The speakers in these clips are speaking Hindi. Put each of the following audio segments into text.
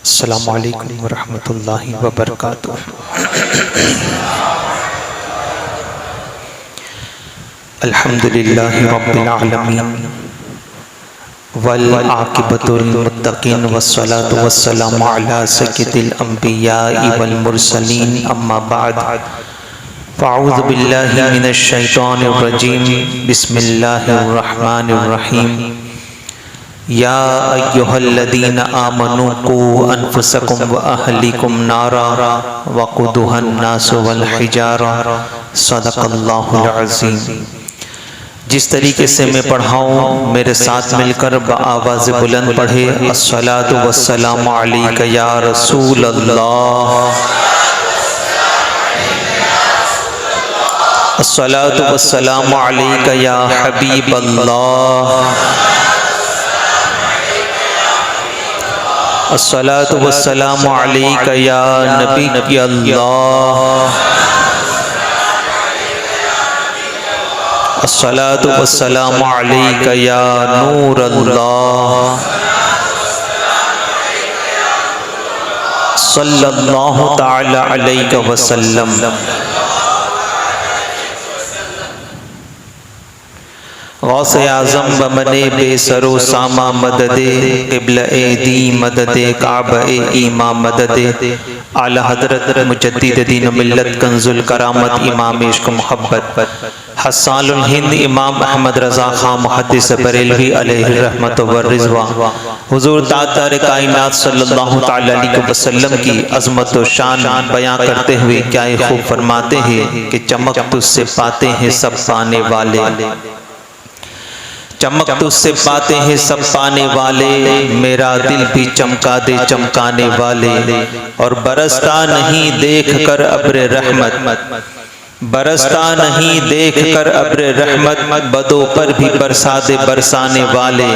अस्सलामु अलैकुम वरहमतुल्लाहि वबरकातुह। अल्हम्दुलिल्लाहि रब्बिल आलमीन वल आक़िबतुल मुत्तक़ीन वस्सलातु वस्सलामु अला सय्यिदिल अंबियाइ वल मुरसलीन अम्मा बाद फ़अऊज़ु बिल्लाहि मिनश शैतानिर रजीम बिस्मिल्लाहिर रहमानिर रहीम। या अय्युहल्लज़ीना आमनू क़ू अनफ़ुसकुम व अहलीकुम नारा वक़ूदुहन नासु वल हिजारा सदक़ल्लाहुल अज़ीम। जिस तरीके से मैं पढ़ाऊँ मेरे साथ मिलकर बआवाज़ बुलंद पढ़े। अस्सलातु वस्सलामु अलैका या रसूल अल्लाह, अस्सलातु वस्सलामु अलैका या हबीब अल्लाह, अस्सलातु वस्सलामु अलैका या नबी अल्लाह, अस्सलातु वस्सलामु अलैका या नूर अल्लाह, सल्लल्लाहु तआला अलैका वसल्लम। गौसे आज़म बमने बेसरो सामा मददे क़िबला-ए दी मददे काबा-ए ईमा मददे आला हज़रत मुजद्दिद दीन मिल्लत कंजुल करामत इमाम इश्क़ मोहब्बत हस्सानुल हिंद इमाम अहमद रज़ा खां मुहद्दिस बरेलवी अलैहि रहमत व रिज़वा हुज़ूर तातार कायनात सल्लल्लाहु तआला अलैहि वसल्लम की अज़मत व शान बयां करते हुए क्या खूब फरमाते हैं कि चमक तुझसे पाते हैं सब पाने वाले, चमक तुझसे पाते हैं सब पाने वाले, मेरा दिल भी चमका दे चमकाने वाले। और बरसता नहीं देख कर अब्र रहमत, बरसता नहीं देख कर अब्र रहमत, बदों पर भी बरसा दे बरसाने वाले।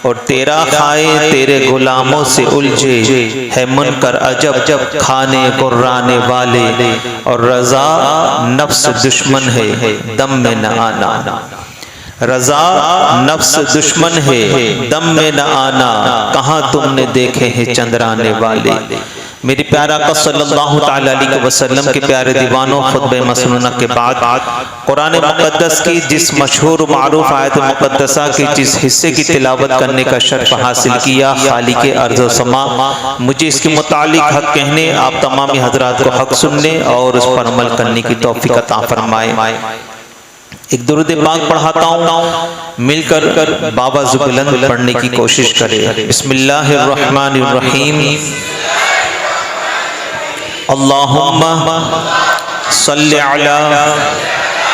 और तेरा खाए तेरे गुलामों से उलझे है मुनकर अजब जब खाने कुर्राने वाले। और रज़ा नफ्स दुश्मन है दम में न आना, रज़ा नफ्स दुश्मन है दम में न आना, कहाँ तुमने देखे हैं चंद्राने वाले। मेरी प्यारा का सल्लल्लाहु तआला अलैहि वसल्लम के प्यारे दीवानों, खुतबे मसनूना के बाद कुरान मुक़द्दस की जिस मशहूर मारूफ आयत मुक़द्दसा के जिस हिस्से की तिलावत करने का शर्फ हासिल किया, खालिक़े अर्ज़ व समा मुझे इसके मुतालिक हक़ कहने, आप तमामी हज़रात को हक़ सुनने और उस पर अमल करने की तौफ़ीक़ अता फ़रमाए। एक दुरूद पाक पढ़ाता हूँ, मिलकर बाबा बुलंद पढ़ने की कोशिश करें। बिस्मिल्लाहिर रहमानिर रहीम। अल्लाहुम्मा सल्लि अला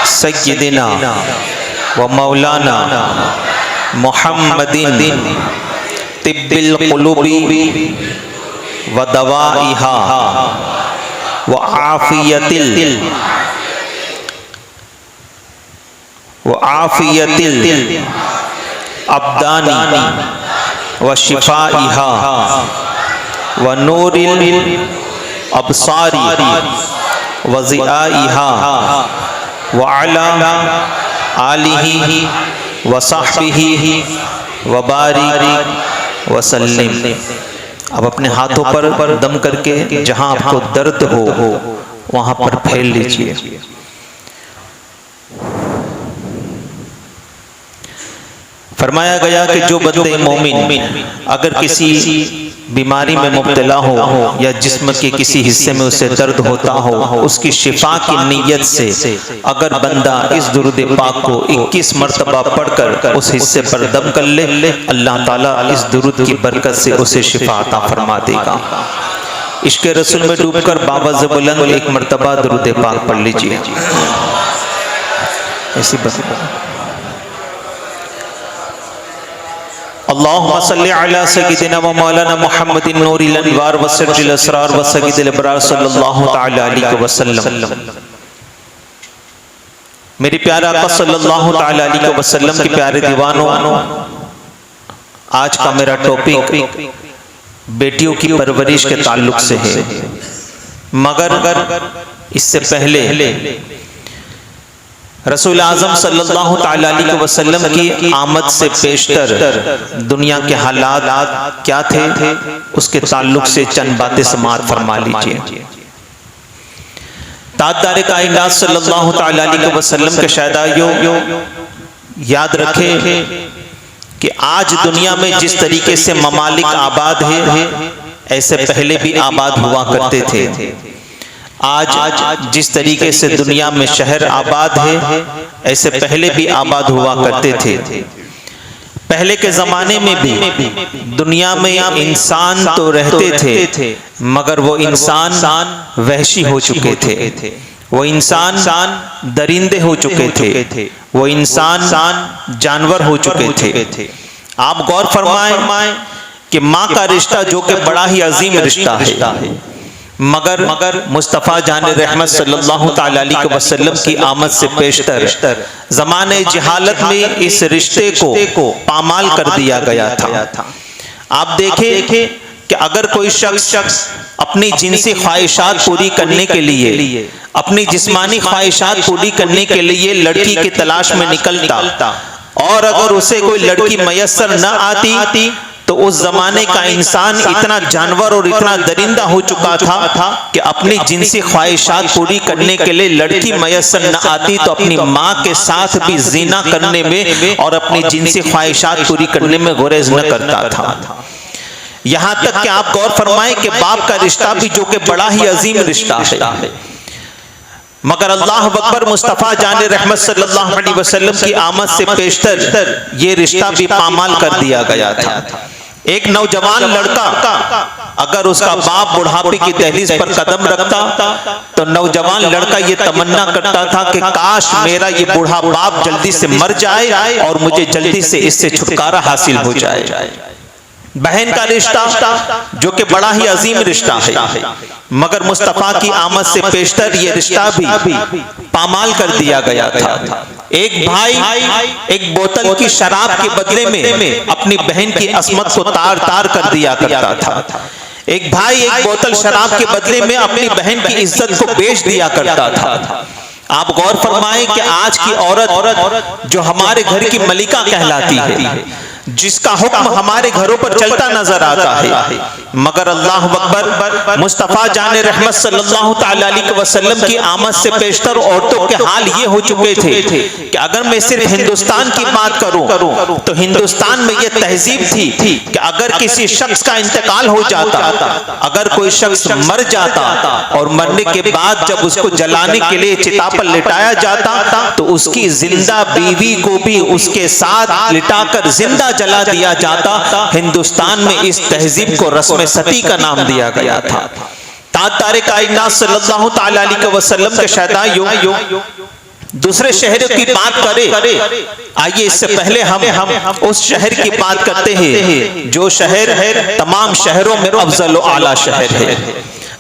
सय्यिदिना व मौलाना मुहम्मदिन तिब्बिल क़ुलूबी व दवाइहा व आफ़ियतिल अब्दानी व शिफ़ाइहा व नूरिल अब्सारी व ज़ियाइहा व अला आलिही व सहबिही व बारिक व सल्लिम। अब अपने हाथों पर दम करके जहाँ आपको दर्द हो वहाँ पर फैल लीजिए। फरमाया गया कि जो बंदे मोमिन अगर किसी बीमारी में मुब्तला हो या जिस्म के किसी हिस्से में उसे दर्द होता हो, उसकी शिफा की नीयत से अगर बंदा इस दुरूद पाक को 21 मरतबा पढ़कर उस हिस्से पर दम कर ले, अल्लाह ताला इस दुरूद की बरकत से उसे शिफा अता फरमा देगा। इश्क़ रसूल में डूबकर बाबा बुलंद एक मरतबा दुरूद पाक पढ़ लीजिए। ऐसी बस अल्लाहुम्मा सल्लि अला सय्यिदिना व मौलाना मुहम्मदिन नूरिल अनवार व सिर्रिल असरार व सय्यिदिल अबरार सल्लल्लाहु तआला अलैहि वसल्लम। मेरी प्यारा आका सल्लल्लाहु तआला अलैहि वसल्लम के प्यारे दीवानों, आज का मेरा टॉपिक बेटियों की परवरिश के ताल्लुक से है, मगर इससे पहले रसूल आज़म सल्लल्लाहु ताला अलैहि वसल्लम की आमद से पेशतर दुनिया के हालात क्या थे, उसके ताल्लुक से चंद बातें समाअत फरमा लीजिए। ताजदार कायनात सल्लल्लाहु ताला अलैहि वसल्लम के शहदाइयों, याद रखें कि आज दुनिया में जिस तरीके से ममालिक आबाद है, ऐसे पहले भी आबाद हुआ करते थे। आज जिस तरीके से दुनिया में शहर आबाद है, ऐसे पहले भी आबाद हुआ करते थे। पहले के जमाने में भी दुनिया में इंसान तो रहते थे, मगर वो इंसान वहशी हो चुके थे, वो इंसान दरिंदे हो चुके थे, वो इंसान जानवर हो चुके थे। आप गौर फरमाएं कि माँ का रिश्ता जो कि बड़ा ही अजीम रिश्ता है, मगर मुस्तफ़ा जान रहमत सल्लल्लाहु ताला अलैहि वसल्लम की आमद से पेशतर ज़माने जहालत में इस रिश्ते को पामाल कर दिया गया था। आप देखें कि अगर कोई शख्स अपनी जिनसी ख्वाहिशात पूरी करने के लिए, अपनी जिस्मानी ख्वाहिशात पूरी करने के लिए लड़की की तलाश में निकलता और अगर उसे कोई लड़की मयस्सर न आती तो उस जमाने का इंसान इतना जानवर और इतना दरिंदा हो चुका था कि अपनी जिनसी ख्वाहिशात पूरी करने के लिए लड़की मयस्सर न आती तो अपनी माँ के साथ भी ज़िना करने में और अपनी जिनसी ख्वाहिशात पूरी करने में गुरेज न करता था। यहाँ तक कि आप गौर फरमाएं कि बाप का रिश्ता भी जो कि बड़ा ही अजीम रिश्ता है, मगर अल्लाह अकबर मुस्तफ़ा जान रहमत सल्लल्लाहु अलैहि वसल्लम की आमद से पेशतर ये रिश्ता भी पामाल कर दिया गया था। एक नौजवान लड़का अगर उसका बाप बुढ़ापे की दहलीज पर कदम रखता तो नौजवान लड़का ये तमन्ना करता था कि काश मेरा ये बूढ़ा बाप जल्दी से मर जाए और मुझे जल्दी से इससे छुटकारा हासिल हो जाए। बहन का रिश्ता जो कि बड़ा ही अजीम रिश्ता है, मगर मुस्तफ़ा की आमद से पेशतर ये रिश्ता भी पामाल कर दिया गया था। एक भाई एक बोतल की शराब के बदले में अपनी बहन की असमत को तार तार कर दिया करता था। एक भाई एक बोतल शराब के बदले में अपनी बहन की इज्जत को बेच दिया करता था। आप गौर फरमाएं कि आज की औरत जो हमारे घर की मलिका कहलाती है, जिसका हुक्म हमारे घरों पर चलता नजर आता है, मगर अल्लाह अकबर मुस्तफ़ा जान रहमत सल्लल्लाहु ताला अलैहि वसल्लम की आमद से पेशतर औरतों के हाल ये हो चुके थे कि अगर मैं सिर्फ हिंदुस्तान की बात करूं तो हिंदुस्तान में ये तहजीब थी कि अगर किसी शख्स का इंतकाल हो जाता, अगर कोई शख्स मर जाता और मरने के बाद जब उसको जलाने के लिए चिता पर लिटाया जाता तो उसकी जिंदा बीवी को भी उसके साथ लिटाकर जिंदा जला दिया जाता। हिंदुस्तान में इस तहजीब को रस्म सती का नाम दिया गया था। ताजदार कायनात सल्लल्लाहु ताला अलैहि वसल्लम के शहदाइयों, दूसरे शहर की बात करें, आइए इससे पहले हम उस शहर की बात करते हैं जो शहर तमाम शहरों में अफजल व आला शहर है।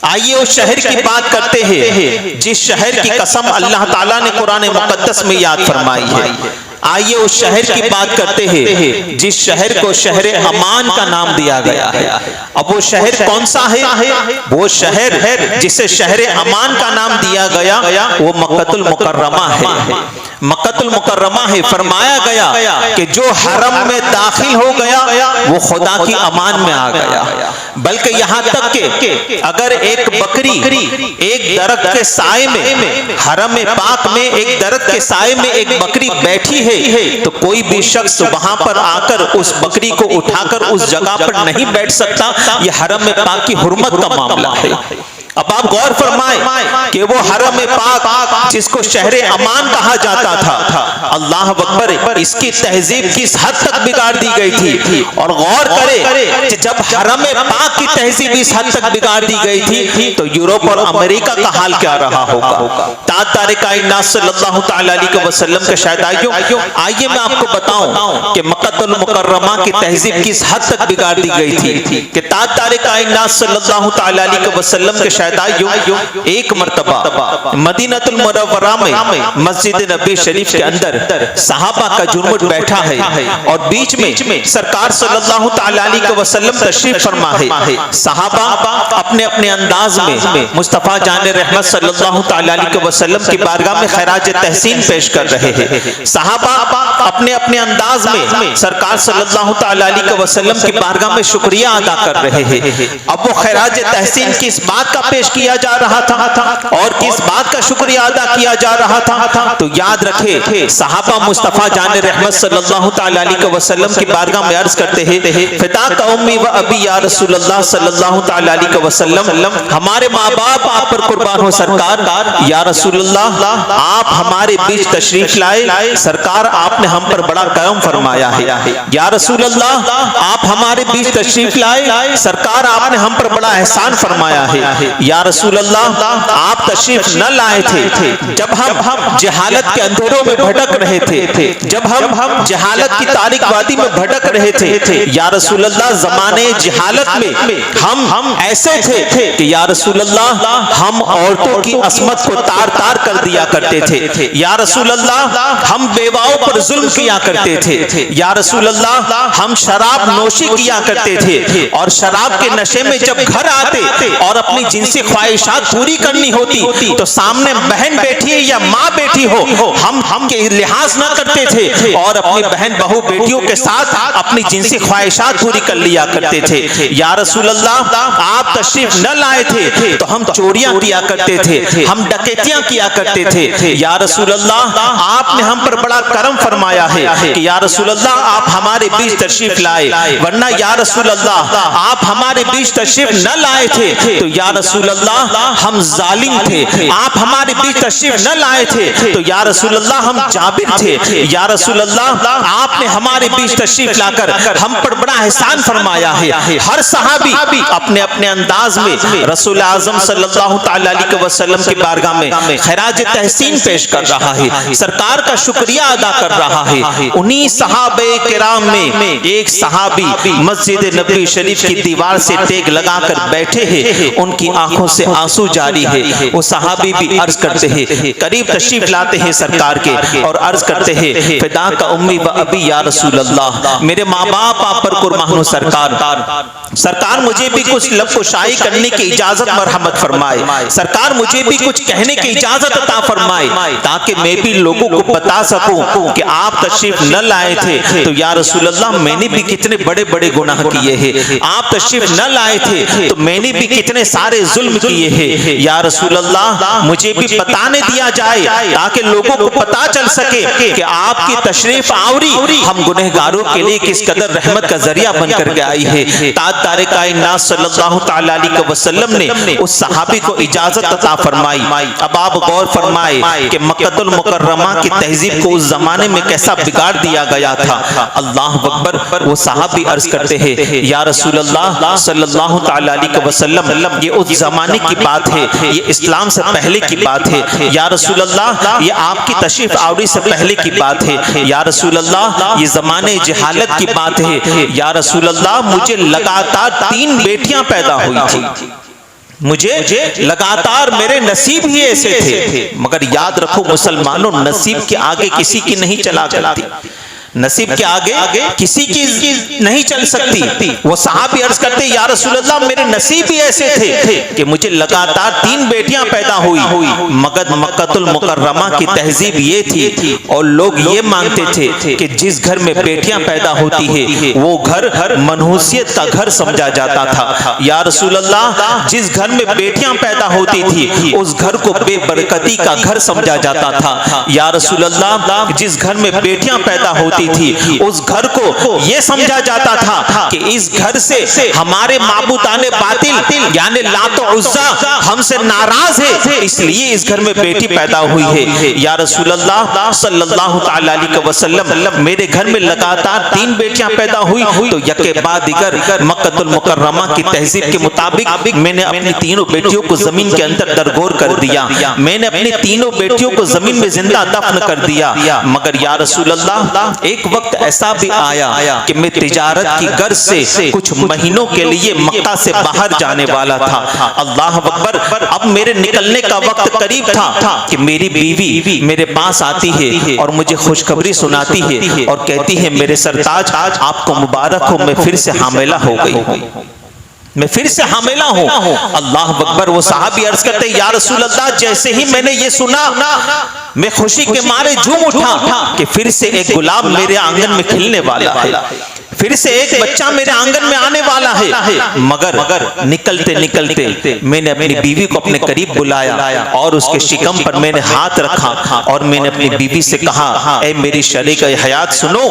आइए उस शहर की बात करते हैं जिस शहर की कसम अल्लाह ताला ने कुरान मुकद्दस में याद फरमाई है। आइए उस शहर की बात करते हैं जिस शहर को शहर अमान का नाम दिया गया है। अब वो शहर कौन सा है? वो शहर जिसे शहर अमान का नाम दिया गया वो मक्कतुल मुकर्रमा है। मक्कतुल मुकर्रमा है। फरमाया गया कि जो हरम में दाखिल हो गया वो खुदा की अमान में आ गया। बल्कि यहाँ तक कि अगर एक बकरी एक दरख्त के साए में, हरम पाक में एक दरख्त के साए में एक बकरी बैठी है तो कोई भी शख्स वहां पर आकर उस बकरी को उठाकर उस जगह पर नहीं बैठ सकता। यह हरम पाक की हुर्मत का मामला है। अब आप गौर फरमाएं कि वो हरम पाक जिसको शहरे अमान कहा जाता था, अल्लाह अकबर, इसकी तहजीब किस हद तक बिगाड़ दी गई थी। और गौर करें कि जब हरम पाक की तहजीब इस हद तक बिगाड़ दी गई थी तो यूरोप और अमेरिका का हाल क्या रहा होगा। ताजदार कायनात सल्लल्लाहु ताला अलैहि वसल्लम के शहदाइयों, आइए मैं आपको बताऊं कि मक्कतुल मुकर्रमा की तहजीब किस हद तक बिगाड़ दी गई थी कि ताजदार कायनात सल्लल्लाहु ताला अलैहि वसल्लम के पैदाइश एक मर्तबा मदीनतुल मुनव्वरा में मस्जिद नबी शरीफ के अंदर सहाबा का जुर्मुट बैठा है और बीच में सरकार सल्लल्लाहु तआला अलैहि वसल्लम तशरीफ फरमा है। सहाबा अपने अपने अंदाज में मुस्तफा जान रहमत सल्लल्लाहु तआला अलैहि वसल्लम की बारगाह में खैराज तहसीन पेश कर रहे हैं। सहाबा अपने अपने अंदाज में सरकार सल्लल्लाहु तआला अलैहि वसल्लम की बारगाह में शुक्रिया अदा कर रहे हैं। अब वो खैराज तहसीन किस बात का पेश किया जा रहा था और किस बात का शुक्रिया अदा किया जा रहा था, तो याद रखे सहाबा मुस्तफा जान रहमत सल्लल्लाहु तआला अलैहि वसल्लम की बारगाह में अर्ज करते हैं, फिदा का उम्मी व अबी या रसूलुल्लाह सल्लल्लाहु तआला अलैहि वसल्लम, हमारे माँ बाप आप पर कुर्बान हो सरकार। या रसूलुल्लाह आप हमारे बीच तशरीफ लाए, सरकार आपने हम पर बड़ा करम फरमाया है। या रसूलुल्लाह आप हमारे बीच तशरीफ लाए, सरकार आपने हम पर बड़ा एहसान फरमाया है। या रसूलुल्लाह आप तशरीफ न लाए थे जब हम जहालत के अंधेरों में भटक रहे थे, जब हम जहालत की तारीक वादी में भटक रहे थे। या रसूलुल्लाह ज़माने जहालत में हम ऐसे थे कि या रसूलुल्लाह हम औरतों की असमत को तार तार कर दिया करते थे। या रसूलुल्लाह हम बेवाओं पर जुल्म किया करते थे। या रसूलुल्लाह हम शराब नोशी किया करते थे और शराब के नशे में जब घर आते और अपनी जिनसी ख्वाहिशात पूरी करनी होती तो सामने बहन बैठी है या माँ बैठी हो, हम के लिहाज न करते थे और अपनी बहन बहू बेटियों के साथ अपनी जिनसी ख्वाहिशात पूरी कर लिया करते थे। या रसूलुल्लाह आप तशरीफ न लाए थे तो हम चोरियां किया करते थे, हम डकैतियां किया करते थे। या रसूलुल्लाह आपने हम पर बड़ा करम फरमाया है कि या रसूलुल्लाह आप हमारे बीच तशरीफ लाए, वरना या रसूलुल्लाह आप हमारे बीच तशरीफ न लाए थे तो या रसूलुल्लाह हम जालिम थे। आप हमारे बीच तशरीफ न लाए थे तो या रसूलुल्लाह हम जाबिर थे। या रसूलुल्लाह आपने हमारे बीच तशरीफ लाकर हम पर बड़ा एहसान फरमाया है। हर सहाबी अपने अपने अंदाज में रसूल आज़म सल्लल्लाहु तआला अलैहि वसल्लम की बारगाह में खैराज तहसीन पेश कर रहा है, सरकार का शुक्रिया अदा कर रहा है। उन्हीं सहाबे किराम में एक सहाबी मस्जिद नबी शरीफ की दीवार से टेक लगाकर बैठे हैं, उनकी आंखों से आंसू जारी है। वो सहाबी भी अर्ज करते हैं, करीब तशरीफ लाते हैं सरकार के और अर्ज करते हैं, फिदा का उम्मी व अबी या रसूलल्लाह, मेरे माँ बाप आप पर कुर्बान हो सरकार मुझे भी कुछ लफ्ज़-ओ-शाई करने की इजाजत मरहमत फरमाए, सरकार मुझे भी कुछ कहने की इजाजत अता फरमाए ताकि मैं भी लोगों को बता सकूं कि आप तशरीफ न लाए थे तो या रसूलल्लाह मैंने भी कितने बड़े बड़े गुनाह किए हैं, आप तशरीफ न लाए थे तो मैंने भी कितने सारे जुल्म किए हैं। या रसूलल्लाह मुझे भी बताने दिया जाए ताकि लोगों को पता चल सके कि आपकी तशरीफ आवरी हम गुनहगारों के लिए किस कदर रहमत का जरिया बनकर के आई है। तारे कायनात सल्लल्लाहु तआला अलैहि वसल्लम ने उस सहाबी को इजाजत अता फरमाई। अब आप गौर फरमाए कि मक्कतुल मुकर्रमा की तहजीब को उस जमाने में कैसा बिगाड़ दिया गया था। अल्लाह अकबर। वो सहाबी अर्ज करते हैं, या रसूलल्लाह सल्लल्लाहु तआला अलैहि वसल्लम, ये उस जमाने की बात है, ये इस्लाम से पहले की बात है। या रसूलल्लाह ये आपकी तशरीफ आवरी से पहले की बात है। या रसूलल्लाह ये जमाने जहालत की बात है। या रसूलल्लाह मुझे लगातार 3 बेटियां पैदा हुई थी, मुझे लगातार मेरे नसीब ही ऐसे थे। मगर याद रखो मुसलमानों, नसीब के आगे किसी की नहीं चला करती, नसीब के आगे किसी की नहीं चल सकती। वो साहबी अर्ज करते, या रसूलल्लाह मेरे नसीब ही ऐसे थे कि मुझे लगातार 3 बेटियां पैदा हुई, मगर मक्कतुल मुकर्रमा की तहजीब ये थी और लोग ये मानते थे कि जिस घर में बेटियां पैदा होती है वो घर मनहूसियत का घर समझा जाता था। या रसूलल्लाह जिस घर में बेटियां पैदा होती थी उस घर को बेबरकती का घर समझा जाता था। या रसूलल्लाह जिस घर में बेटियां पैदा होती थी उस घर को यह समझा जाता था कि इस घर से हमारे माबूदाने बातिल यानी लात और उज़्ज़ा हमसे नाराज है, इसलिए इस घर में बेटी पैदा हुई है। या रसूलल्लाह सल्लल्लाहु तआला अलैहि वसल्लम मेरे घर में लगातार 3 बेटियां पैदा हुई तो यके बाद दिगर मक्कतुल मुकर्रमा की तहजीब के मुताबिक मैंने अपनी तीनों बेटियों को जमीन के अंदर दरगोर कर दिया, मैंने अपनी तीनों बेटियों को जमीन में जिंदा दफन कर दिया। मगर या रसूलल्लाह एक वक्त ऐसा भी आया कि मैं तिजारत की गर्ज से कुछ महीनों के लिए मक्का से बाहर जाने वाला था। अल्लाह अकबर, अब मेरे निकलने का वक्त करीब था कि मेरी बीवी मेरे पास आती है और मुझे खुशखबरी सुनाती है और कहती है, मेरे सरताज आपको मुबारक हो, मैं फिर से हामिला हो गई हूँ, मैं फिर से हामिला हूँ। अल्लाह अकबर। वो साहबी अर्ज करते, या रसूल अल्लाह, जैसे ही मैंने ये सुना मैं खुशी के मारे झूम उठा कि फिर से एक गुलाब मेरे आंगन में खिलने वाला है, फिर से एक बच्चा मेरे आंगन में आने वाला है। मगर निकलते निकलते मैंने अपनी बीवी को अपने करीब बुलाया और उसके शिकम पर मैंने हाथ रखा और मैंने अपनी बीवी से कहा, ए मेरी शरीक हयात सुनो,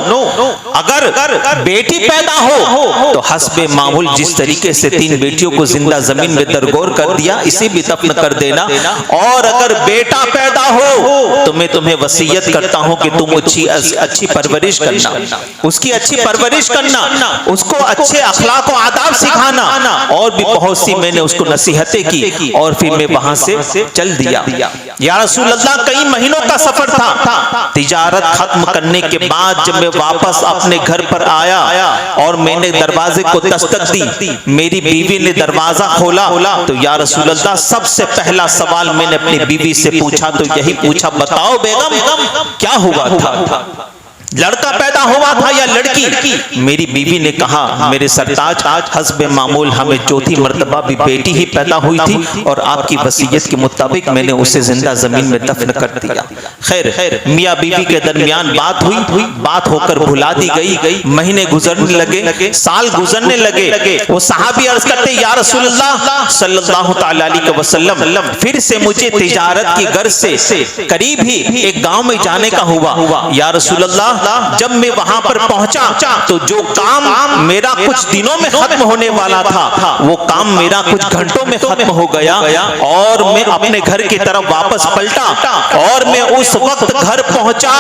अगर बेटी पैदा हो तो हस्बे मामूल जिस तरीके से 3 बेटियों को जिंदा जमीन में दरगोर कर दिया, इसे भी दफन कर देना, और अगर बेटा पैदा हो तो मैं तुम्हें वसीयत करता हूं कि तुम अच्छी परवरिश करना, उसकी अच्छी परवरिश करना, उसको अच्छे अखलाक और आदाब सिखाना। और भी बहुत सी मैंने उसको नसीहतें की और फिर मैं वहां से चल दिया। या रसूल अल्लाह, कई महीनों का सफर था। तिजारत खत्म करने के बाद जब मैं वापस अपने घर पर आया और मैंने दरवाजे को दस्तक दी, मेरी बीवी ने दरवाजा खोला तो या रसूल अल्लाह, सबसे पहला सवाल मैंने अपनी बीवी से पूछा तो यही पूछा, बताओ बेगम क्या हुआ था, लड़का पैदा हुआ था या लड़की? मेरी बीवी ने कहा, मेरे सरताज हस्बे मामूल हमें चौथी मर्तबा भी बेटी ही पैदा हुई थी और आपकी वसीयत के मुताबिक मैंने उसे जिंदा जमीन में दफन कर दिया। खैर मियाँ बीवी के दरमियान बात हुई, बात होकर भुला दी गई। महीने गुजरने लगे, साल गुजरने लगे। वो सहाबी अर्ज करते, या रसूलुल्लाह सल्लल्लाहु तआला अलैहि वसल्लम, फिर से मुझे तिजारत की गर्ज से करीब ही एक गांव में जाने का हुआ। या रसूलुल्लाह, जब मैं वहां पर पहुंचा तो जो काम मेरा कुछ दिनों में खत्म होने वाला था वो काम मेरा कुछ घंटों में खत्म हो गया और मैं अपने घर की तरफ वापस पलटा और मैं उस वक्त घर पहुंचा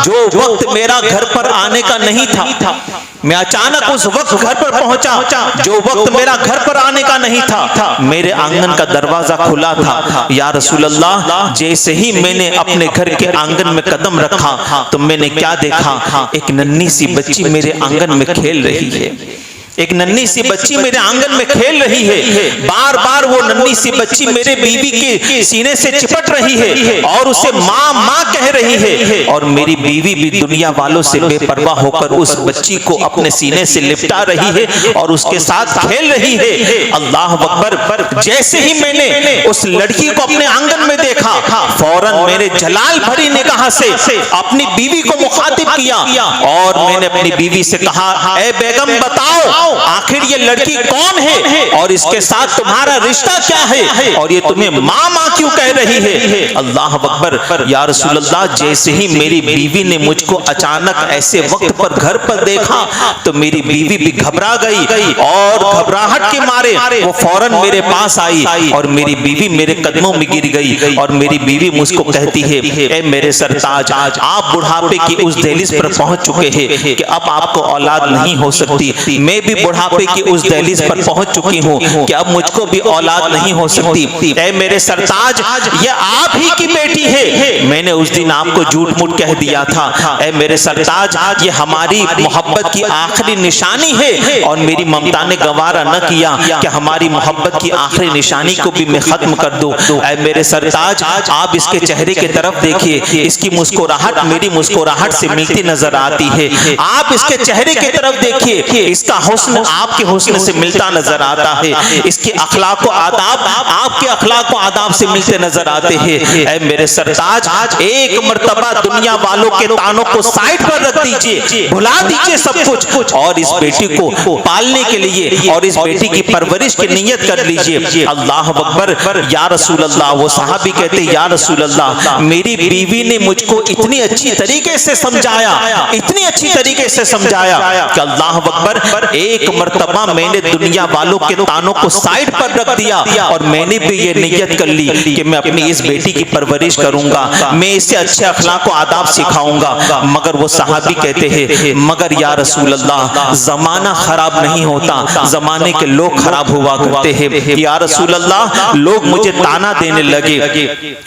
जो वक्त मेरा घर पर आने का नहीं था। मैं अचानक उस वक्त घर पर पहुंचा जो वक्त मेरा घर पर आने का नहीं था। मेरे आंगन का दरवाजा खुला था। या रसूल अल्लाह, जैसे ही मैंने अपने घर के आंगन में कदम रखा तो मैंने क्या देखा, एक नन्ही सी बच्ची मेरे आंगन में खेल रही है। एक नन्ही सी बच्ची मेरे आंगन में खेल रही है। बार बार वो नन्ही सी बच्ची मेरे बीवी के सीने से चिपट रही है और उसे माँ माँ कह रही है और मेरी बीवी भी दुनिया वालों से बेपरवाह होकर उस बच्ची को अपने सीने से लिपटा रही है और उसके साथ खेल रही है। अल्लाह अकबर। जैसे ही मैंने उस लड़की को अपने आंगन में देखा, फौरन मेरे जलाल भरी निगाह से अपनी बीवी को मुखातिब किया और मैंने अपनी बीवी से कहा, ए बेगम बताओ आखिर ये लड़की कौन है और इसके साथ तुम्हारा रिश्ता क्या है और ये तुम्हें माँ माँ क्यों कह रही है? अल्लाह अकबर। या रसूल अल्लाह, जैसे ही मेरी बीवी ने मुझको अचानक ऐसे वक्त पर घर पर देखा तो मेरी बीवी भी घबरा गई और घबराहट के मारे वो फौरन मेरे पास आई और मेरी बीवी मेरे कदमों में गिर गई और मेरी बीवी मुझको कहती है, ए मेरे सरताज, आप बुढ़ापे की उस दहलीज पर पहुंच चुके हैं कि अब आपको औलाद नहीं हो सकती। मैं भी बुढ़ापे की उस दहलीज पर पहुंच चुकी हूँ कि अब मुझको भी औलाद नहीं हो सकती। ऐ मेरे सरताज, ये आप ही की बेटी है। मैंने उस दिन आपको झूठ मूठ कह दिया था। ऐ मेरे सरताज, ये हमारी मोहब्बत की आखिरी निशानी है और मेरी ममता ने गवारा न किया कि हमारी मोहब्बत की आखिरी निशानी को भी मैं खत्म कर दूं। ऐ मेरे सरताज, आप इसके चेहरे की तरफ देखिए, इसकी मुस्कुराहट मेरी मुस्कुराहट से मिलती नजर आती है। आप इसके चेहरे की तरफ देखिए, इसका हुस्न आपके हुस्न से मिलता नजर आता है। इसके अखलाक व आदाब आपके अखलाक व आदाब से मिलते नजर आते हैं। ऐ मेरे सरताज, एक मर्तबा दुनिया वालों के तानों को साइड पर रख दीजिए, भुला दीजिए सब कुछ और इस बेटी को पालने के लिए और इस बेटी की परवरिश की नियत कर लीजिए। अल्लाह अकबर। या रसूल अल्लाह, वो सहाबी कहते, या रसूल अल्लाह, मेरी बीवी ने मुझको इतनी अच्छी तरीके से समझाया, इतनी अच्छी तरीके से समझाया कि अल्लाह अकबर, एक मर्तबा मैंने दुनिया वालों के तानों को साइड पर रख दिया और मैंने भी ये नियत कर ली कि मैं अपनी इस बेटी की परवरिश करूंगा, मैं इसे अच्छे अखलाक को आदाब सिखाऊंगा। मगर वो सहाबी कहते हैं, मगर या रसूल अल्लाह, जमाना खराब नहीं होता, जमाने के लोग खराब हुआ करते हैं। या रसूल अल्लाह, लोग मुझे ताना देने लगे,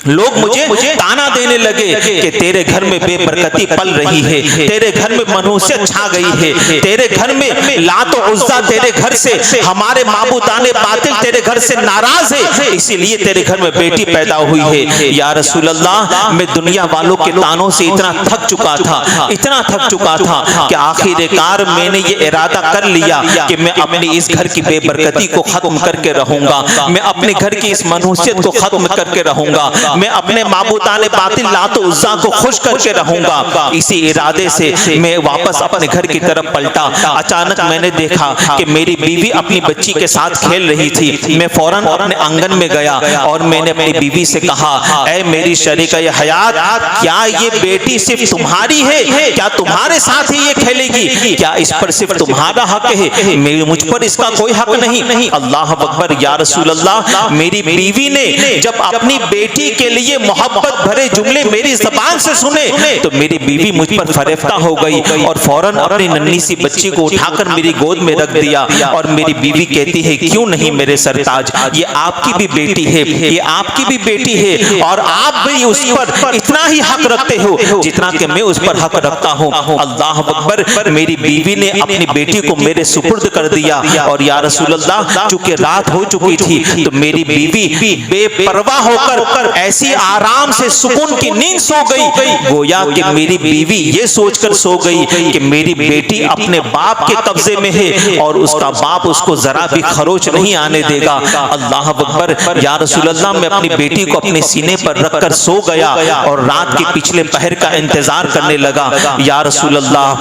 लोग मुझे ताना देने लगे कि तेरे घर में बेबरकती पल रही है, तेरे घर में मनहूसियत छा गई है, तेरे घर में लात और उज़्ज़ा तेरे घर से, हमारे माबूदाने बातिल तेरे घर से नाराज है, इसीलिए तेरे घर में बेटी पैदा हुई है। या रसूल अल्लाह, मैं दुनिया वालों के तानों से इतना थक चुका था, इतना थक चुका था कि आखिरकार मैंने ये इरादा कर लिया कि मैं अपनी इस घर की बेबरकती को खत्म करके रहूंगा, मैं अपने घर की इस मनहूसियत को खत्म करके रहूंगा, मैं अपने माबूदाने बातिल लात और उज़्ज़ा को खुश करके रहूंगा। इसी इरादे से मैं वापस अपने घर की तरफ पलटा। अचानक मैंने देखा कि मेरी बीवी अपनी बच्ची के साथ खेल रही थी। मैं फौरन अपने आंगन में गया और मैंने अपनी बीवी से कहा, ऐ मेरी शरीका ये हयात, क्या ये बेटी सिर्फ तुम्हारी है? क्या तुम्हारे साथ ही ये खेलेगी? क्या इस पर सिर्फ तुम्हारा हक है, मुझ पर इसका कोई हक नहीं? अल्लाह अकबर। या रसूल अल्लाह, मेरी बीवी ने जब अपनी बेटी के लिए मोहब्बत भरे जुमले मेरी ज़बान से सुने तो मेरी बीवी मुझ पर फरेफ्ता हो गई और फौरन अपनी नन्ही सी बच्ची को उठाकर मेरी गोद में रख दिया। और मेरी बीवी कहती है, क्यों नहीं मेरे सरताज, ये आपकी भी बेटी है, ये आपकी भी बेटी है और आप भी उस पर इतना ही हक रखते हो जितना कि मैं उस पर हक रखता हूँ। अल्लाह अकबर। मेरी बीवी ने अपनी बेटी को मेरे सुपुर्द कर दिया और या रसूल अल्लाह, चूंकि रात हो चुकी थी तो मेरी बीवी बेपरवाह होकर ऐसी आराम से सुकून की नींद सो गई, गोया कि मेरी बीवी ये सोचकर सो गई कि मेरी बेटी अपने बाप के कब्जे में है और उसका बाप उसको जरा भी खरोच नहीं आने देगा। अल्लाह अकबर। या रसूल अल्लाह, मैं अपनी बेटी को अपने सीने पर रखकर सो गया और रात के पिछले पहर का इंतजार करने लगा। या रसूल अल्लाह,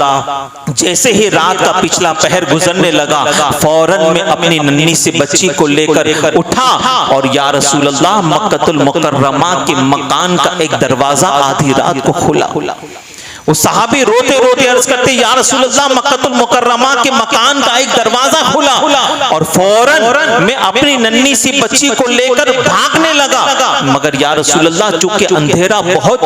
जैसे ही रात का पिछला पहर गुजरने लगा, फौरन मैं अपनी नन्ही सी बच्ची को लेकर उठा और या रसूल अल्लाह, मक्कतुल मुकर्रमा के मकान का एक दरवाजा आधी रात को खुला। वो सहाबी रोते रोते अर्ज करते, या रसूल अल्लाह, मक्कतुल मुकर्रमा के मकान का एक दरवाजा खुला और फौरन मैं अपनी नन्ही सी बच्ची को लेकर भागने लगा। मगर या रसूल अल्लाह, चूंकि अंधेरा बहुत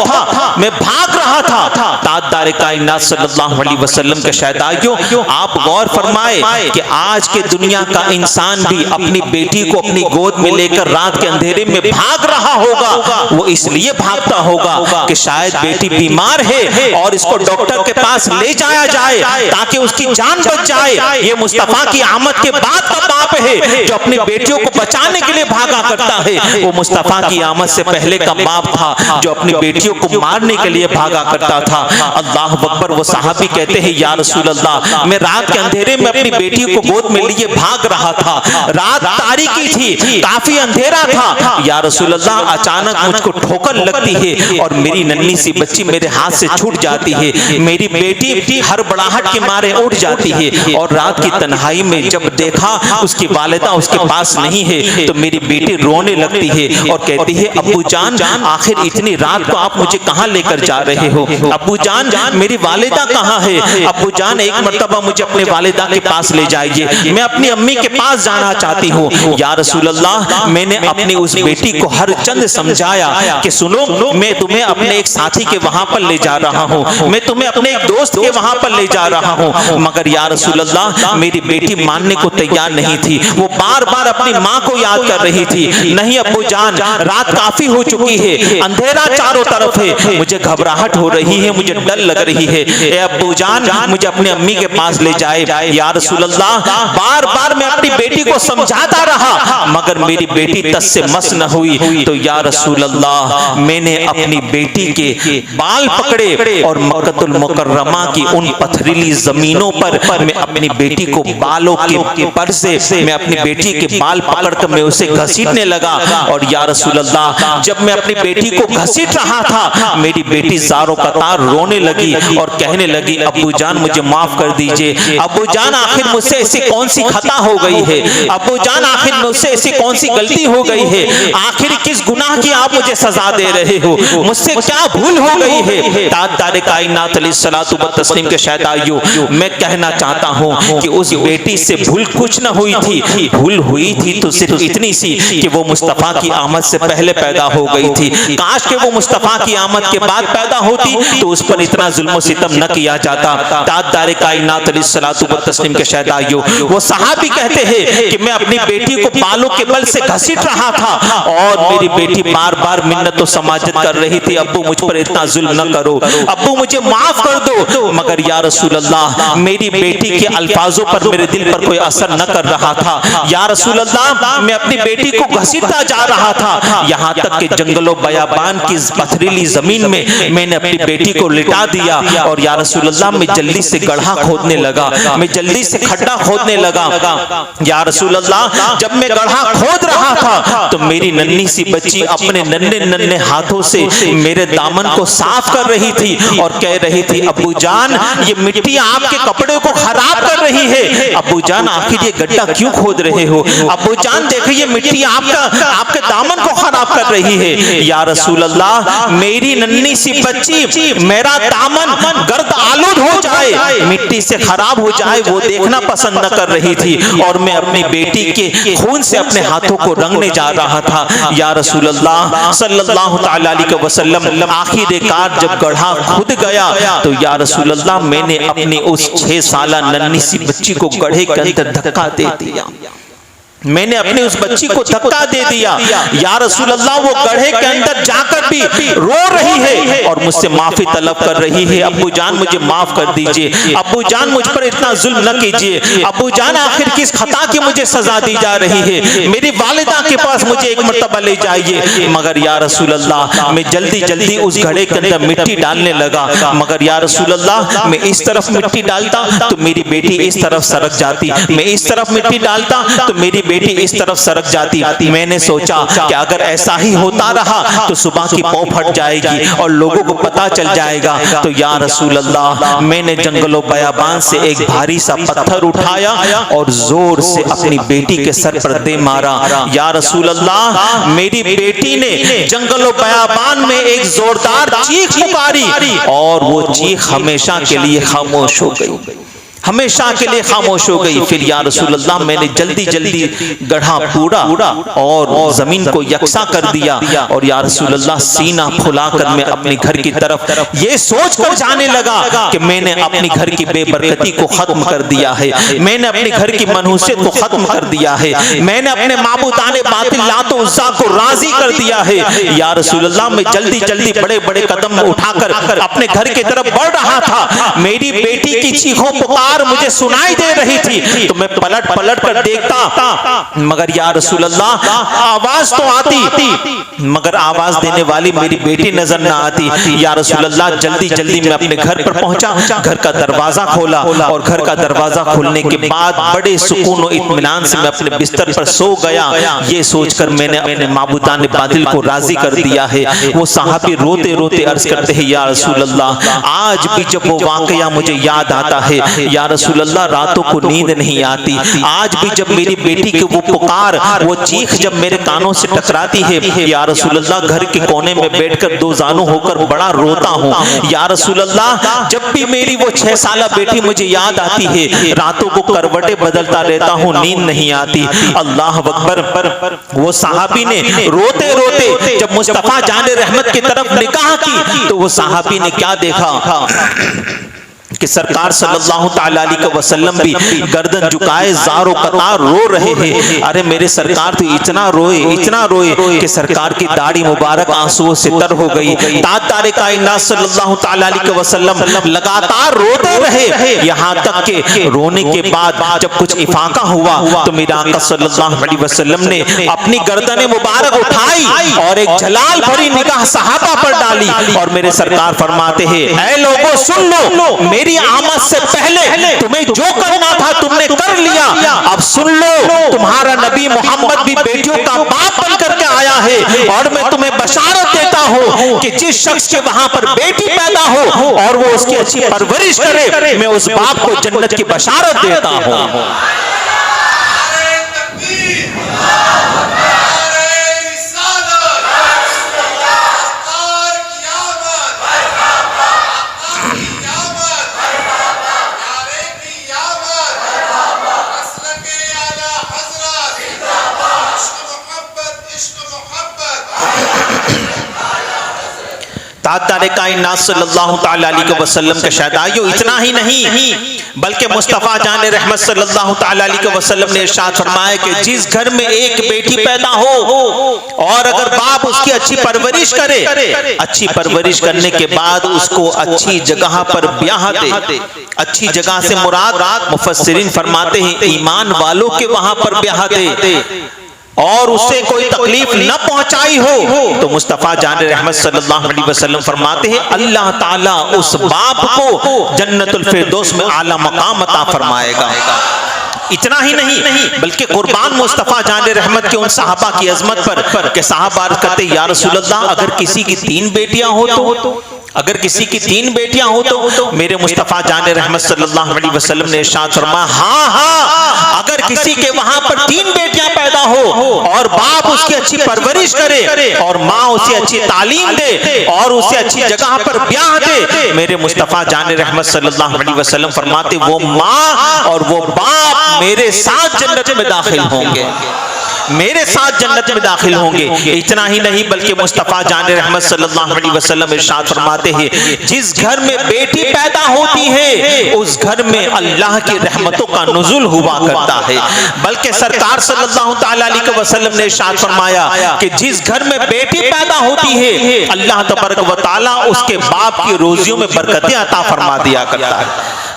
था, मैं भाग रहा था। ताजदार कायनात सल्लल्लाहु अलैहि वसल्लम के शहदाइयों, आप गौर फरमाए कि आज के दुनिया का इंसान भी अपनी बेटी को अपनी गोद में लेकर रात के अंधेरे में भाग रहा होगा। वो इसलिए भागता होगा कि शायद बेटी बीमार है और इसको डॉक्टर के पास ले जाया जाए ताकि उसकी जान बच जाए। ये मुस्तफा की आमद के बाद का बाप है जो अपनी बेटियों को बचाने के लिए भागा करता है। वो मुस्तफा की आमद से पहले का बाप था जो अपनी बेटियों को मारने के लिए भागा करता था। अल्लाह अकबर। वो सहाबी कहते हैं, या रसूल अल्लाह, मैं रात के अंधेरे में अपनी बेटी को गोद में लिए भाग रहा था। रात तारीकी थी, काफी अंधेरा था। या रसूल अल्लाह, अचानक मुझको ठोकर लगती है और मेरी नन्ही सी बच्ची मेरे हाथ से छूट जाती है। मेरी बेटी हड़बड़ाहट के मारे उठ जाती है और रात की तन्हाई में जब देखा उसकी वालिदा उसके पास नहीं है तो मेरी बेटी रोने लगती है और कहती है, अब्बू जान, आखिर इतनी रात को आप मुझे कहां लेकर जा रहे हो? अब्बू जान, मेरी वालिदा कहां है? अब्बू जान, एक मर्तबा मुझे अपने वालिदा के पास ले जाइए, मैं अपनी अम्मी के पास जाना चाहती हूँ। या रसूल अल्लाह, मैंने अपनी उस बेटी को हर चंद समझाया कि सुनो, मैं तुम्हें अपने एक साथी के वहां पर ले जा रहा हूँ, मैं तुम्हें अपने एक दोस्त के वहां पर ले जा रहा हूँ। मगर या रसूल अल्लाह, मेरी बेटी मानने को तैयार नहीं थी। वो बार बार अपनी माँ को याद कर रही थी। नहीं अब्बू जान, रात काफी हो चुकी है, अंधेरा चारों तरफ है, मुझे घबराहट हो रही है, मुझे डर लग रही है। ए अब्बू जान, मुझे अपनी अम्मी के पास ले जाए। या रसूल अल्लाह, बार बार मैं अपनी बेटी को समझाता रहा मगर मेरी बेटी तस से मस न हुई। तो या रसूल अल्लाह, मैंने अपनी बेटी के बाल पकड़े और मक्कतुल मुकर्रमा की उन पथरीली जमीनों पर मैं अपनी बेटी को बालों के पर से मैं अपनी बेटी के बाल पकड़कर मैं उसे घसीटने लगा। और या रसूल अल्लाह, जब मैं अपनी बेटी को घसीट रहा था, मेरी बेटी ज़ारों कतार रोने लगी और कहने लगी, अब्बू जान, मुझे माफ कर दीजिए। अब्बू जान, आखिर मुझसे ऐसी कौन सी खता हो हो गई है? अब्बू जान आखिर मुझसे ऐसी कौन सी गलती हो गई है? आखिर किस गुनाह की आप मुझे सजा दे रहे हो? मुझसे क्या भूल हो गई है? ताजदार कायनात अलैहिस्सलातु व तस्लीम के शहदाइयों, मैं कहना चाहता हूँ कि उस बेटी से भूल कुछ न हुई थी। भूल हुई थी तो सिर्फ इतनी सी कि वो मुस्तफा की आमद से पहले पैदा हो गई थी। काश के वो मुस्तफा की आमद के बाद पैदा होती तो उस पर इतना जुल्म सितम न किया जाता। ताजदार कायनात अलैहिस्सलातु व तस्लीम के शहदाइयों, वो सहाबी कहते हैं कि मैं अपनी बेटी को बालों के बल से घसीट रहा था और मेरी बेटी बार बार मिन्नत और समाजत कर रही थी, अब्बू मुझ पर इतना जुल्म न करो, अब्बू मुझे माफ कर दो। मगर या रसूल अल्लाह, मेरी बेटी के अल्फाजों पर मेरे दिल पर कोई असर न कर रहा था। या रसूल अल्लाह, मैं अपनी बेटी को घसीटता जा रहा था, यहाँ तक कि जंगलों बयाबान की पथरीली जमीन में मैंने अपनी बेटी को लिटा दिया। और या रसूल अल्लाह, मैं जल्दी से गड्ढा खोदने लगा, मैं जल्दी से खड्डा खोदने लगा। या रसूल अल्लाह, जब मैं गड्ढा खोद रहा था तो मेरी नन्ही सी बच्ची अपने नन्हे नन्हे हाथों से मेरे दामन को साफ कर रही थी और कह रही थी, अब्बू जान, ये मिट्टी आपके कपड़े को खराब कर रही है। अब्बू जान, आखिर ये गड्ढा क्यों खोद रहे हो? अब्बू जान, देखिए ये मिट्टी आपके दामन को खराब कर रही है। या रसूल अल्लाह, मेरी नन्ही सी बच्ची मेरा दामन गर्द आलूद हो जाए, मिट्टी से खराब हो जाए, वो देखना पसंद न कर रही थी और मैं अपनी बेटी के खून से अपने हाथों को रंगने जा रहा था। या रसूल अल्लाह सल्लल्लाहु तआला अलैहि वसल्लम, आखिरकार जब गड्ढा खुद गया तो या रसूल अल्लाह, मैंने अपनी उस 6 साला नन्ही सी बच्ची को गड्ढे के अंदर धक्का दे दिया। मैंने अपनी उस बच्ची को धक्का दे दिया। या रसूल अल्लाह, वो गड्ढे के अंदर जाकर भी रो रही है और मुझसे माफी तलब कर रही है, अब्बू जान मुझे माफ कर दीजिए, अब्बू जान मुझ पर इतना जुल्म न कीजिए, अब्बू जान आखिर किस खता की मुझे सजा दी जा रही है, मेरी वालिदा के पास मुझे एक मर्तबा ले जाइए। मगर या रसूल अल्लाह, मैं जल्दी जल्दी उस गड्ढे के अंदर मिट्टी डालने लगा, मगर या रसूल अल्लाह, मैं इस तरफ मिट्टी डालता तो मेरी बेटी इस तरफ सरक जाती, मैं इस तरफ मिट्टी डालता तो मेरी बेटी इस तरफ सरक जाती। मैंने सोचा कि अगर ऐसा ही होता रहा तो सुबह की पौ फट जाएगी और लोगों को पता चल जाएगा। तो या रसूल अल्लाह, मैंने जंगलों बयाबान से एक भारी सा पत्थर उठाया और जोर से अपनी बेटी के सर पर दे मारा। या रसूल अल्लाह, मेरी बेटी ने जंगलों बयाबान में एक जोरदार चीख पुकारी और वो चीख हमेशा के लिए खामोश हो गई, हमेशा के लिए खामोश हो गई। फिर या रसूल अल्लाह, मैंने जल्दी जल्दी गड्ढा पूरा और जमीन को यकसा कर दिया और या रसूल अल्लाह, सीना फुलाकर मैं अपने घर की तरफ ये सोच कर जाने लगा कि मैंने अपनी घर की बेबरकती को खत्म कर दिया है, मैंने अपने घर की मनहूसियत को खत्म कर दिया है, मैंने अपने माबूदाने बातिल लात उज़्ज़ा को राजी कर दिया है। या रसूल अल्लाह, मैं जल्दी जल्दी बड़े बड़े कदम उठाकर अपने घर की तरफ बढ़ रहा था। मेरी बेटी की चीखों पुकार मुझे सुनाई दे रही थी तो मैं पलट पलट कर देखता, मगर या रसूल अल्लाह, आवाज तो आती मगर आवाज देने वाली मेरी बेटी नजर ना आती। या रसूल अल्लाह, जल्दी जल्दी मैं अपने घर पर पहुंचा, घर का दरवाजा खोला और घर का दरवाजा खोलने के बाद बड़े सुकून और इत्मीनान से मैं अपने बिस्तर पर सो गया। ये सोचकर मैंने अपने माबूदान बातिल को राजी कर दिया है। वो सहाबी रोते रोते अर्ज करते हैं, या रसूल अल्लाह, आज भी जब वो वाकया मुझे याद आता है, या रसूल अल्लाह, रातों को नींद नहीं आती। आज भी जब मेरी बेटी की वो पुकार, वो चीख जब मेरे कानों से टकराती है, या रसूल अल्लाह, घर के कोने में बैठकर दो जानू होकर बड़ा रोता हूँ। या रसूल अल्लाह, जब भी मेरी वो 6 साला बेटी मुझे याद आती है, रातों को करवटें बदलता रहता हूँ, नींद नहीं आती। अल्लाह अकबर। वो सहाबी ने रोते रोते जब मुस्तफा जाने रहमत की तरफ निगाह की तो वो सहाबी ने क्या देखा कि सरकार सल्लल्लाहु तआला अलैहि वसल्लम भी गर्दन झुकाए ज़ारो कतार रो रहे हैं। अरे मेरे सरकार तो इतना रोए कि सरकार की दाढ़ी मुबारक आंसुओं से तर हो गई। ताजदार कायनात सल्लल्लाहु तआला अलैहि वसल्लम लगातार रोते रहे, यहाँ तक कि रोने के बाद जब कुछ इफाका हुआ तो मेरे आका सल्लल्लाहु अलैहि वसल्लम ने अपनी गर्दन मुबारक उठाई और एक जलाल भरी निगाह सहाबा पर डाली और मेरे सरकार फरमाते हैं, ऐ लोगों सुन लो, मेरी आमद से पहले तुम्हें जो करना था तुमने कर लिया, अब सुन लो, तुम्हारा नबी मोहम्मद भी बेटियों का बाप बन करके आया है और मैं तुम्हें बशारत देता हूँ कि जिस शख्स के वहां पर बेटी पैदा हो और वो उसकी अच्छी परवरिश करे, मैं उस बाप को जन्नत की बशारत देता हूँ। ताजदार कायनात सल्लल्लाहु तआला अलैहि वसल्लम के शहदाइयों, इतना ही नहीं बल्कि मुस्तफ़ा जान रहमत सल्लल्लाहु तआला अलैहि वसल्लम ने इरशाद फरमाया कि जिस घर में एक बेटी पैदा हो और अगर बाप उसकी अच्छी परवरिश करे, अच्छी परवरिश करने के बाद उसको अच्छी जगह पर ब्याह दे, अच्छी जगह से मुराद मुफस्सिरीन फरमाते हैं ईमान वालों के वहां पर ब्याह दे और उससे कोई तकलीफ न पहुंचाई हो, तो मुस्तफ़ा जान रहमत सल्लल्लाहु अलैहि वसल्लम फरमाते हैं अल्लाह ताला उस बाप को जन्नतुल फिरदौस में आला मकाम अता फरमाएगा। इतना ही नहीं बल्कि कुर्बान मुस्तफ़ा जान रहमत के उन सहाबा की अजमत पर कि साहबा अर्ज़ करते या रसूल अल्लाह अगर किसी की 3 बेटियां हो तो, अगर किसी की 3 बेटियां हो तो मेरे मुस्तफ़ा जान रहमत सल्लल्लाहु अलैहि वसल्लम ने इरशाद फरमाया हाँ अगर किसी के वहां पर 3 बेटियां पैदा हो और बाप उसकी अच्छी परवरिश करे और माँ उसे अच्छी तालीम दे और उसे अच्छी जगह पर ब्याह दे, मेरे मुस्तफ़ा जान रहमत सल्लल्लाहु अलैहि वसल्लम फरमाते वो माँ और वो बाप मेरे साथ जन्नत में दाखिल होंगे, मेरे साथ जन्नत में दाखिल होंगे। इतना ही नहीं बल्कि मुस्तफ़ा जान रहमत सल्लल्लाहु अलैहि वसल्लम इरशाद फरमाते हैं जिस घर में बेटी पैदा होती है उस घर में अल्लाह की रहमतों का नुज़ुल हुआ करता है। बल्कि सरकार सल्लल्लाहु तआला अलैहि वसल्लम ने इरशाद फरमाया कि जिस घर में बेटी पैदा होती है अल्लाह तबारक व तआला उसके बाप की रोजियों में बरकतें अता फरमा दिया करता है,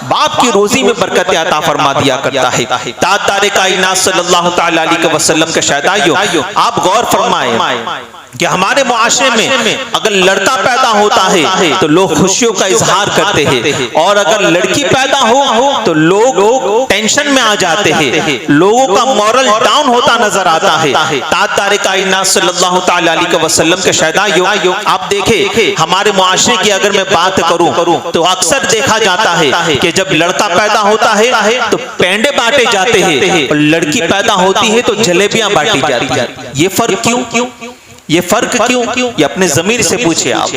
बाप की रोजी में बरकतें अता फरमा दिया करता है। ताजदार कायनात सल्लल्लाहु तआला अलैहि वसल्लम के शहदाइयों, आप गौर फरमाएं कि हमारे मुआशरे में अगर लड़का पैदा होता है तो लोग खुशियों का इजहार करते हैं और अगर लड़की पैदा हो तो लोग टेंशन में आ जाते हैं, लोगों का मॉरल डाउन होता नजर आता है। ताजदार कायनात सल्लल्लाहु तआला अलैहि वसल्लम के शहदाइयों, आप देखें हमारे मुआशरे की अगर मैं बात करूं तो अक्सर देखा जाता है कि जब लड़का पैदा होता है तो पेंडे बांटे जाते हैं और लड़की पैदा होती है तो जलेबियां बांटी जाती है। ये फर्क क्यों? ये फर्क क्यों? ये अपने ज़मीर से पूछिए, आप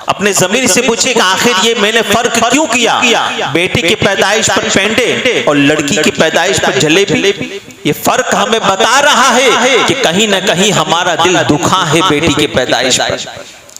अपने ज़मीर से पूछिए कि आखिर ये मैंने फर्क क्यों किया? बेटी की पैदाइश पर पेंडे और लड़की की पैदाइश पर जलेबी। ये फर्क हमें बता रहा है कि कहीं ना कहीं हमारा दिल दुखा है बेटी की पैदाइश पर,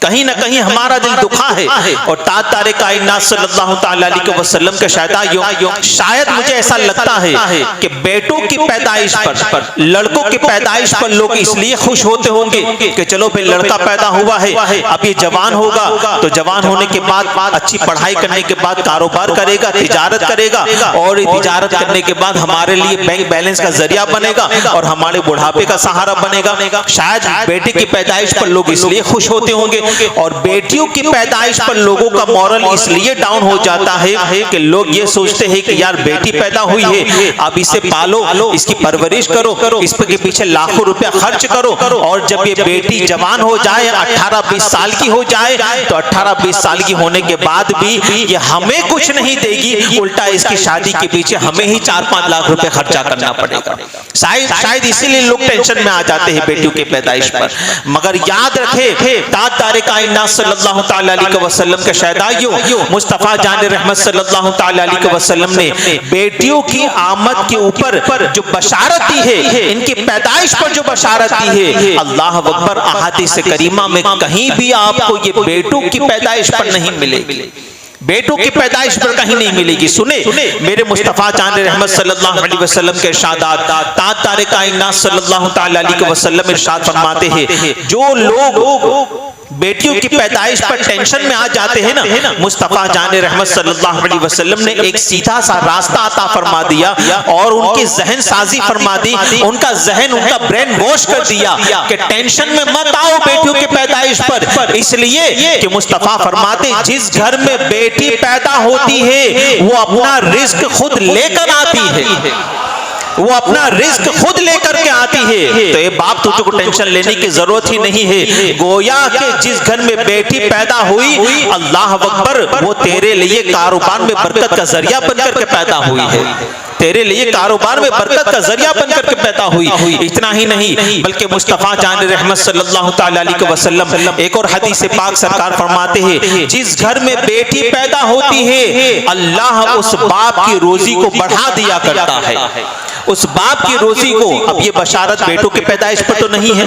कहीं ना कहीं हमारा दिल दुखा है। और ताजदार कायनात सल्लल्लाहु तआला अलैहि वसल्लम के शहदाइयों, शायद मुझे ऐसा लगता है कि बेटों की पैदाइश पर, लड़कों की पैदाइश पर लोग इसलिए खुश होते होंगे कि चलो भाई लड़का पैदा हुआ है, अब ये जवान होगा तो जवान होने के बाद अच्छी पढ़ाई करने के बाद कारोबार करेगा, तिजारत करेगा और तिजारत करने के बाद हमारे लिए बैंक बैलेंस का जरिया बनेगा और हमारे बुढ़ापे का सहारा बनेगा। शायद बेटे की पैदाइश पर लोग इसलिए खुश होते होंगे और बेटियों की पैदाइश पर लोगों का मॉरल इसलिए डाउन हो जाता है कि लोग ये सोचते हैं कि यार बेटी पैदा हुई है, अब इसे पालो, इसकी परवरिश करो, इसके पीछे लाखों रुपया खर्च करो और जब ये बेटी जवान हो जाए, 18-20 साल की हो जाए तो 18-20 साल की होने के बाद भी ये हमें कुछ नहीं देगी, उल्टा इसकी शादी के पीछे हमें ही 4-5 लाख रुपए खर्चा करना पड़ेगा। शायद इसीलिए लोग टेंशन में आ जाते हैं बेटियों की पैदाइश पर। मगर याद रखे ताजदार कायनात सल्लल्लाहु तआला अलैहि वसल्लम के शहदाइयों, मुस्तफ़ा जान रहमत सल्लल्लाहु तआला अलैहि वसल्लम ने बेटियों की आमद के ऊपर जो बशारत दी है, इनकी पैदाइश पर जो बशारत दी है, अल्लाह अकबर, अहादीस करीमा में कहीं भी आपको ये बेटों की पैदाइश पर नहीं मिलेगी, बेटों की पैदाइश पर कहीं नहीं मिलेगी। सुने मेरे मुस्तफ़ा जान रहमत सल्लल्लाहु अलैहि वसल्लम के इरशादात, ताजदार कायनात सल्लल्लाहु तआला अलैहि वसल्लम इरशाद फरमाते हैं जो लोग बेटियों की पैदाइश पर टेंशन में आ जाते हैं ना, मुस्तफ़ा जान रहमत सल्लल्लाहु अलैहि वसल्लम ने एक सीधा सा रास्ता अता फरमा दिया और उनकी जहन साजी फरमा दी, उनका जहन, उनका ब्रेन वॉश कर दिया कि टेंशन में मत आओ बेटियों की पैदाइश पर। इसलिए कि मुस्तफ़ा फरमाते जिस घर में बेटी पैदा होती है वो अपना रिस्क खुद लेकर आती है, वो अपना रिस्क खुद लेकर के आती है। तो ये बाप तुझे को टेंशन लेने की जरूरत ही नहीं है। गोया कि जिस घर में बेटी पैदा हुई, अल्लाह अकबर, वो तेरे लिए कारोबार में बरकत का जरिया बनकर के पैदा हुई है, तेरे लिए कारोबार में बरकत का जरिया बनकर के पैदा हुई। इतना ही नहीं बल्कि मुस्तफ़ा जान रहमत सल्लल्लाहु तआला अलैहि वसल्लम एक और हदीस पाक सरकार फरमाते हैं जिस घर में बेटी पैदा होती है अल्लाह उस बाप की रोजी को बढ़ा दिया करता है, उस बाप की रोजी को। अब ये बशारत बेटों की पैदाइश पर तो नहीं है,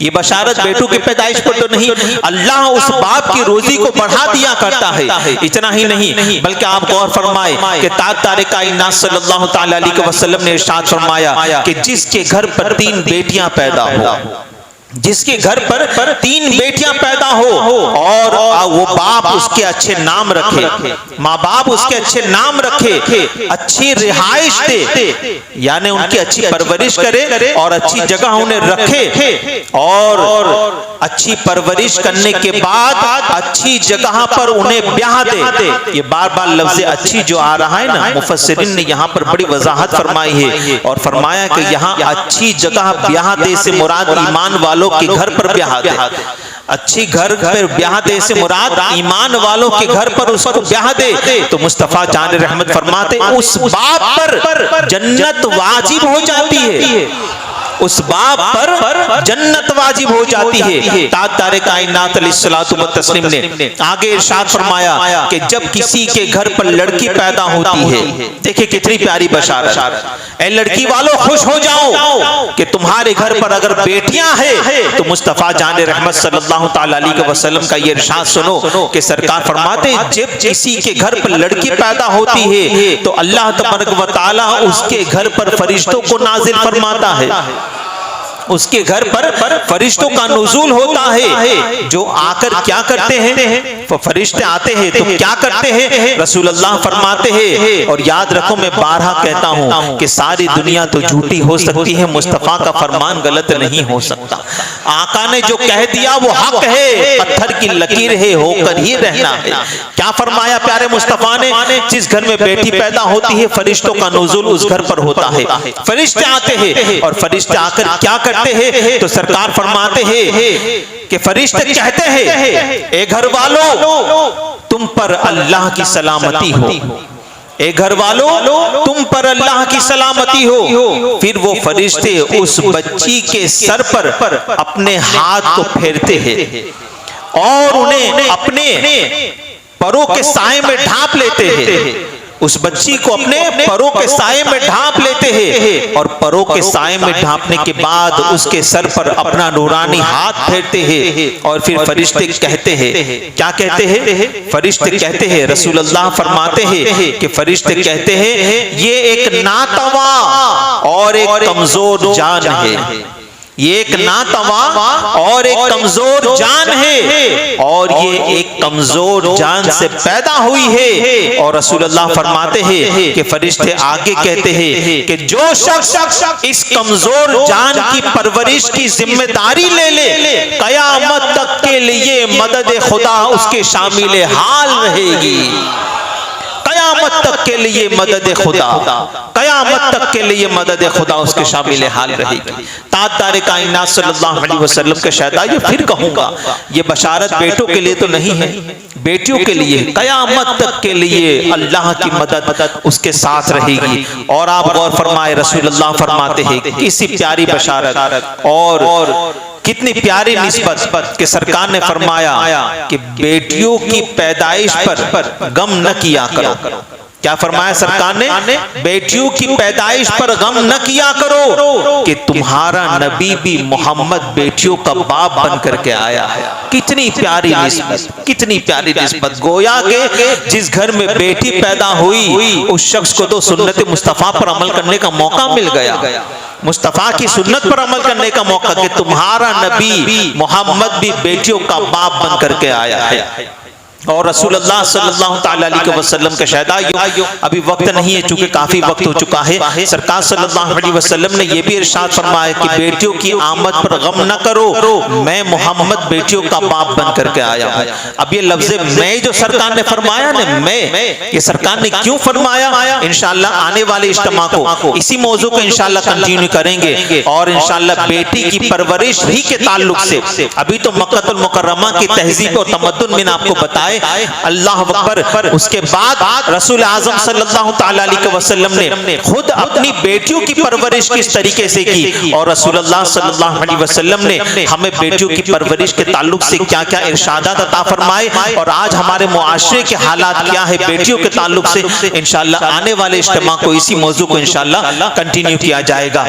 ये बशारत बेटों की पैदाइश पर तो नहीं, अल्लाह उस बाप की रोजी को बढ़ा दिया करता है। इतना ही नहीं बल्कि आप गौर फरमाए कि तारे कायनात सल्लल्लाहु तआला अलैहि वसल्लम ने इरशाद फरमाया कि जिसके घर पर 3 बेटियां पैदा हो, जिसके घर पर 3 बेटियां पैदा हो और वो बाप उसके अच्छे नाम रखे, माँ बाप उसके अच्छे नाम रखे, अच्छी रिहाइश दे, यानी उनकी अच्छी परवरिश करे और अच्छी जगह उन्हें रखे, और अच्छी परवरिश करने के बाद अच्छी जगह पर उन्हें ब्याह दे। ये बार बार लफ्ज़ अच्छी जो आ रहा है ना, मुफस्सिरीन ने यहाँ पर बड़ी वजाहत फरमाई है और फरमाया कि यहाँ अच्छी जगह ब्याह दे से मुराद ईमान वालों के घर पर ब्याह दे। अच्छी घर पर ब्याह दे से मुराद ईमान वालों के घर पर उसको ब्याह दे। तो मुस्तफा जान रहमत फरमाते उस बाप पर जन्नत वाजिब हो जाती है, उस बाप पर जन्नत वाजिब हो जाती है। तारे कायनात अलैहिस्सलातु व तस्लीम ने आगे इरशाद फरमाया कि जब किसी के घर पर लड़की पैदा होती है, देखिए कितनी प्यारी बशारत, ऐ लड़की वालों खुश हो जाओ कि तुम्हारे घर पर अगर बेटियां हैं तो मुस्तफा जान रहमत सल्लल्लाहु तआला अलैहि वसल्लम का ये इरशाद सुनो कि सरकार फरमाते जब किसी के घर पर लड़की पैदा होती है तो अल्लाह तबारक व तआला उसके घर पर फरिश्तों को नाजिल फरमाता है, उसके घर पर फरिश्तों का नुज़ूल होता है, जो आकर क्या करते हैं, फरिश्ते आते हैं तो क्या करते हैं, रसूल अल्लाह फरमाते हैं। और याद रखो मैं बारहा कहता हूँ कि सारी दुनिया तो झूठी हो सकती है, मुस्तफ़ा का फरमान गलत नहीं हो सकता। आका ने जो कह दिया वो हक है, पत्थर की लकीर है, होकर ही रहना है। क्या फरमाया प्यारे मुस्तफ़ा ने, जिस घर में बेटी पैदा होती है फरिश्तों का नुज़ूल उस घर पर होता है, फरिश्ते आते हैं और फरिश्ते आकर क्या करते हैं, तो सरकार फरमाते हैं कि फरिश्ते कहते हैं ए घर वालों तुम पर अल्लाह की सलामती हो, ए घर वालों तुम पर अल्लाह की सलामती हो। फिर वो फरिश्ते उस बच्ची के सर पर अपने हाथ को फेरते हैं और उन्हें अपने परों के साए में ढांप लेते हैं, उस बच्ची को अपने परों के साए में ढांप लेते हैं और परों के साए में ढांपने के बाद उसके सर पर अपना नूरानी हाथ फेरते हैं और फिर फरिश्ते कहते हैं, क्या कहते हैं, फरिश्ते कहते हैं, रसूल अल्लाह फरमाते हैं कि फरिश्ते कहते हैं ये एक नातवा और एक कमजोर जान है, ये एक नातवा और एक कमजोर जान है और ये एक कमजोर जान से पैदा हुई है। और रसूलुल्लाह फरमाते हैं कि फरिश्ते आगे कहते हैं कि जो शख्स इस कमजोर जान की परवरिश की जिम्मेदारी ले ले, कयामत तक के लिए मदद खुदा उसके शामिल हाल रहेगी, कयामत तक के लिए मदद खुदा, कयामत तक के लिए मदद खुदा उसके शामिल हाल रहेगी। तारे कायनात सल्लल्लाहु अलैहि वसल्लम के शहदा, ये फिर कहूंगा ये बशारत बेटों के लिए तो नहीं है, बेटियों के लिए, कयामत तक के लिए अल्लाह की मदद उसके साथ रहेगी। और आप गौर फरमाए रसूलुल्लाह फरमाते हैं किसी प्यारी बशारत और कितनी प्यारी निस्बत कि सरकार ने फरमाया कि बेटियों की पैदाइश पर गम न किया करो। क्या फरमाया सरकार ने, बेटियों की पैदाइश पर गम न किया करो कि तुम्हारा नबी भी मोहम्मद बेटियों का बाप बन करके आया है। कितनी प्यारी निस्बत, कितनी प्यारी निस्बत। गोया के जिस घर में बेटी पैदा हुई उस शख्स को तो सुन्नत मुस्तफ़ा पर अमल करने का मौका मिल गया, मुस्तफ़ा की सुन्नत पर अमल करने का मौका कि तुम्हारा नबी मोहम्मद भी बेटियों का बाप बन करके आया है। और रसूलुल्लाह सल्लल्लाहु तआला अलैहि वसल्लम का शहदा, अभी वक्त नहीं है चूंकि काफी वक्त हो चुका है, सरकार सल्लल्लाहु अलैहि वसल्लम ने यह भी इरशाद फरमाया कि बेटियों की आमद पर गम न करो, मैं मोहम्मद बेटियों का बाप बन करके आया हूं। अब ये लफ्ज़ मैं जो सरकार ने फरमाया ना, मैं ये सरकार ने क्यों फरमाया, इंशाअल्लाह आने वाले इज्तिमा को इसी मौजू को इंशाअल्लाह कंटिन्यू करेंगे। और इंशाअल्लाह बेटी की परवरिश ही के ताल्लुक से अभी तो मक्कातुल मुकर्रमा की तहजीब और तमद्दुन मैंने आपको बताया, अल्लाह अकबर। उसके बाद रसूल आज़म सल्लल्लाहु तआला अलैहि वसल्लम ने खुद अपनी बेटियों की परवरिश किस तरीके से की और रसूलुल्लाह सल्लल्लाहु अलैहि वसल्लम ने हमें बेटियों की परवरिश के ताल्लुक से क्या क्या इरशादात अता फरमाए और आज हमारे मुआशरे के हालात क्या है बेटियों के ताल्लुक से, इंशाअल्लाह आने वाले इज्तिमा को इसी मौजू को इंशाअल्लाह कंटिन्यू किया जाएगा।